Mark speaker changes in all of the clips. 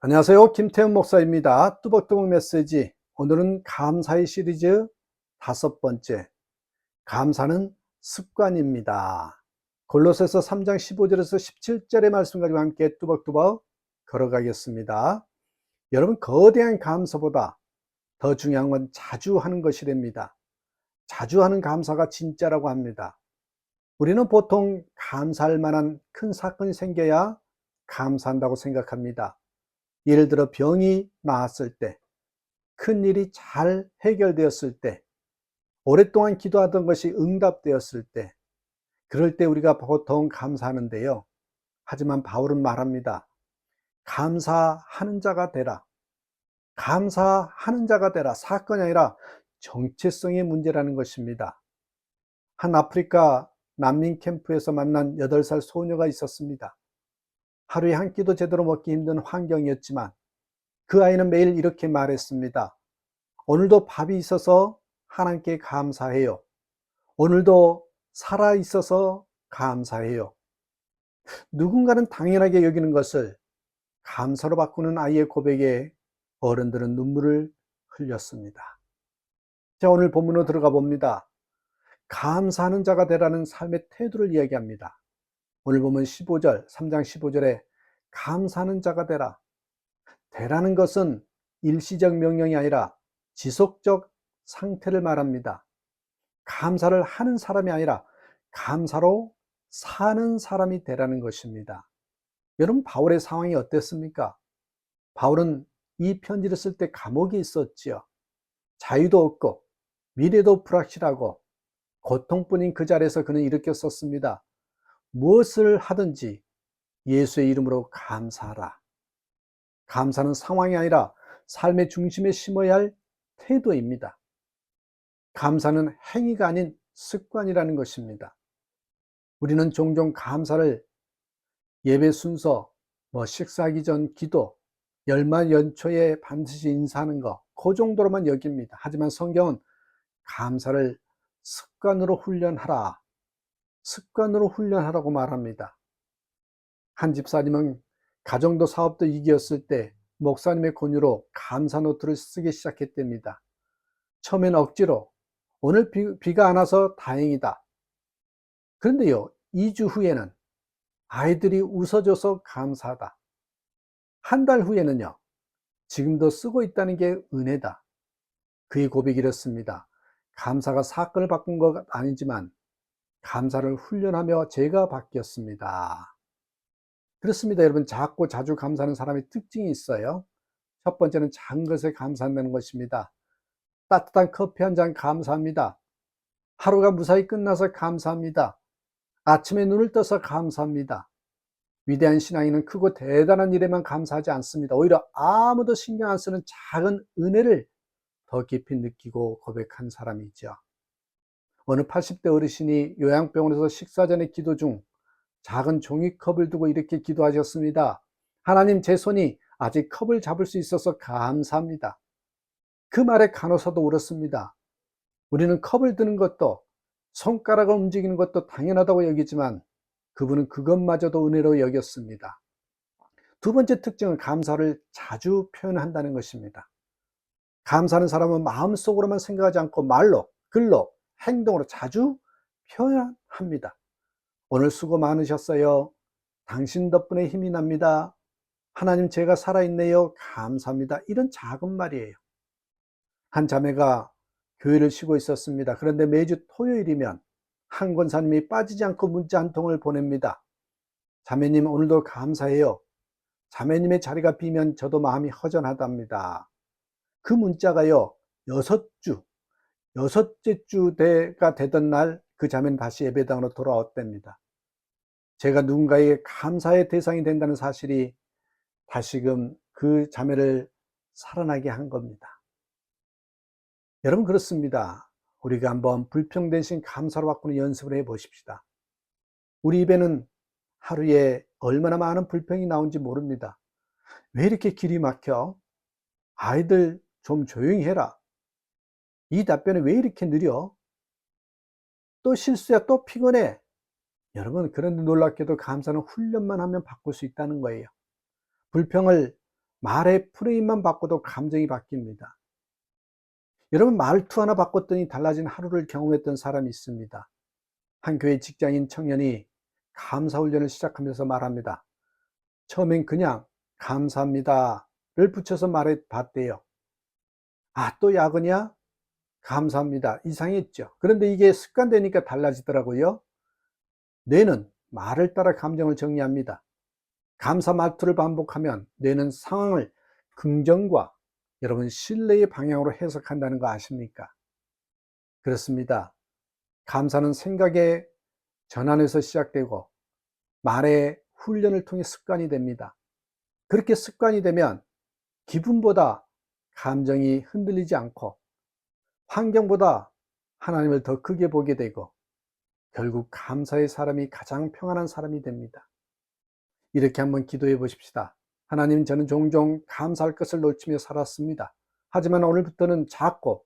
Speaker 1: 안녕하세요. 김태훈 목사입니다. 뚜벅뚜벅 메시지. 오늘은 감사의 시리즈 5번째. 감사는 습관입니다. 골로새서 3장 15절에서 17절의 말씀 가지고 함께 뚜벅뚜벅 걸어가겠습니다. 여러분, 거대한 감사보다 더 중요한 건 자주 하는 것이랍니다. 자주 하는 감사가 진짜라고 합니다. 우리는 보통 감사할 만한 큰 사건이 생겨야 감사한다고 생각합니다. 예를 들어 병이 나았을 때, 큰일이 잘 해결되었을 때, 오랫동안 기도하던 것이 응답되었을 때, 그럴 때 우리가 보통 감사하는데요. 하지만 바울은 말합니다. 감사하는 자가 되라. 감사하는 자가 되라. 사건이 아니라 정체성의 문제라는 것입니다. 한 아프리카 난민 캠프에서 만난 8살 소녀가 있었습니다. 하루에 한 끼도 제대로 먹기 힘든 환경이었지만 그 아이는 매일 이렇게 말했습니다. 오늘도 밥이 있어서 하나님께 감사해요. 오늘도 살아 있어서 감사해요. 누군가는 당연하게 여기는 것을 감사로 바꾸는 아이의 고백에 어른들은 눈물을 흘렸습니다. 자, 오늘 본문으로 들어가 봅니다. 감사하는 자가 되라는 삶의 태도를 이야기합니다. 오늘 보면 15절, 3장 15절에 감사하는 자가 되라. 되라는 것은 일시적 명령이 아니라 지속적 상태를 말합니다. 감사를 하는 사람이 아니라 감사로 사는 사람이 되라는 것입니다. 여러분, 바울의 상황이 어땠습니까? 바울은 이 편지를 쓸 때 감옥에 있었지요. 자유도 없고 미래도 불확실하고 고통뿐인 그 자리에서 그는 이렇게 썼습니다. 무엇을 하든지 예수의 이름으로 감사하라. 감사는 상황이 아니라 삶의 중심에 심어야 할 태도입니다. 감사는 행위가 아닌 습관이라는 것입니다. 우리는 종종 감사를 예배 순서, 식사하기 전 기도, 열만 연초에 반드시 인사하는 거, 그 정도로만 여깁니다. 하지만 성경은 감사를 습관으로 훈련하라, 습관으로 훈련하라고 말합니다. 한 집사님은 가정도 사업도 위기였을 때 목사님의 권유로 감사 노트를 쓰기 시작했답니다. 처음엔 억지로 오늘 비가 안 와서 다행이다. 그런데요, 2주 후에는 아이들이 웃어줘서 감사하다. 한 달 후에는요, 지금도 쓰고 있다는 게 은혜다. 그의 고백이 이렇습니다. 감사가 사건을 바꾼 것 아니지만 감사를 훈련하며 제가 바뀌었습니다. 그렇습니다. 여러분, 작고 자주 감사하는 사람의 특징이 있어요. 첫 번째는 작은 것에 감사한다는 것입니다. 따뜻한 커피 한 잔 감사합니다. 하루가 무사히 끝나서 감사합니다. 아침에 눈을 떠서 감사합니다. 위대한 신앙인은 크고 대단한 일에만 감사하지 않습니다. 오히려 아무도 신경 안 쓰는 작은 은혜를 더 깊이 느끼고 고백한 사람이죠. 어느 80대 어르신이 요양병원에서 식사 전에 기도 중 작은 종이컵을 두고 이렇게 기도하셨습니다. 하나님, 제 손이 아직 컵을 잡을 수 있어서 감사합니다. 그 말에 간호사도 울었습니다. 우리는 컵을 드는 것도 손가락을 움직이는 것도 당연하다고 여기지만 그분은 그것마저도 은혜로 여겼습니다. 두 번째 특징은 감사를 자주 표현한다는 것입니다. 감사하는 사람은 마음속으로만 생각하지 않고 말로, 글로, 행동으로 자주 표현합니다. 오늘 수고 많으셨어요. 당신 덕분에 힘이 납니다. 하나님, 제가 살아있네요. 감사합니다. 이런 작은 말이에요. 한 자매가 교회를 쉬고 있었습니다. 그런데 매주 토요일이면 한 권사님이 빠지지 않고 문자 한 통을 보냅니다. 자매님, 오늘도 감사해요. 자매님의 자리가 비면 저도 마음이 허전하답니다. 그 문자가요, 6주, 6째 주가 되던 날 그 자매는 다시 예배당으로 돌아왔답니다. 제가 누군가에게 감사의 대상이 된다는 사실이 다시금 그 자매를 살아나게 한 겁니다. 여러분, 그렇습니다. 우리가 한번 불평 대신 감사로 바꾸는 연습을 해 보십시다. 우리 입에는 하루에 얼마나 많은 불평이 나온지 모릅니다. 왜 이렇게 길이 막혀? 아이들 좀 조용히 해라. 이 답변이 왜 이렇게 느려? 또 실수야, 또 피곤해. 여러분, 그런데 놀랍게도 감사는 훈련만 하면 바꿀 수 있다는 거예요. 불평을 말의 프레임만 바꿔도 감정이 바뀝니다. 여러분, 말투 하나 바꿨더니 달라진 하루를 경험했던 사람이 있습니다. 한 교회 직장인 청년이 감사훈련을 시작하면서 말합니다. 처음엔 그냥 감사합니다를 붙여서 말해 봤대요. 아, 또 야근이야? 감사합니다. 이상했죠. 그런데 이게 습관되니까 달라지더라고요. 뇌는 말을 따라 감정을 정리합니다. 감사 말투를 반복하면 뇌는 상황을 긍정과 여러분 신뢰의 방향으로 해석한다는 거 아십니까? 그렇습니다. 감사는 생각의 전환에서 시작되고 말의 훈련을 통해 습관이 됩니다. 그렇게 습관이 되면 기분보다 감정이 흔들리지 않고 환경보다 하나님을 더 크게 보게 되고 결국 감사의 사람이 가장 평안한 사람이 됩니다. 이렇게 한번 기도해 보십시다. 하나님, 저는 종종 감사할 것을 놓치며 살았습니다. 하지만 오늘부터는 작고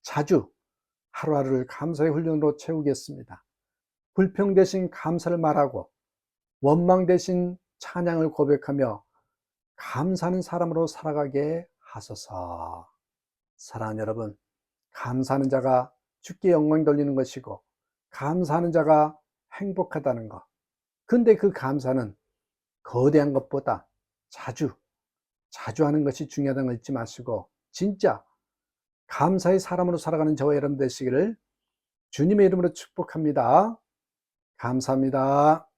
Speaker 1: 자주 하루하루를 감사의 훈련으로 채우겠습니다. 불평 대신 감사를 말하고 원망 대신 찬양을 고백하며 감사하는 사람으로 살아가게 하소서. 사랑하는 여러분, 감사하는 자가 주께 영광 돌리는 것이고 감사하는 자가 행복하다는 것. 근데 그 감사는 거대한 것보다 자주 하는 것이 중요하다는 걸 잊지 마시고 진짜 감사의 사람으로 살아가는 저와 여러분 되시기를 주님의 이름으로 축복합니다. 감사합니다.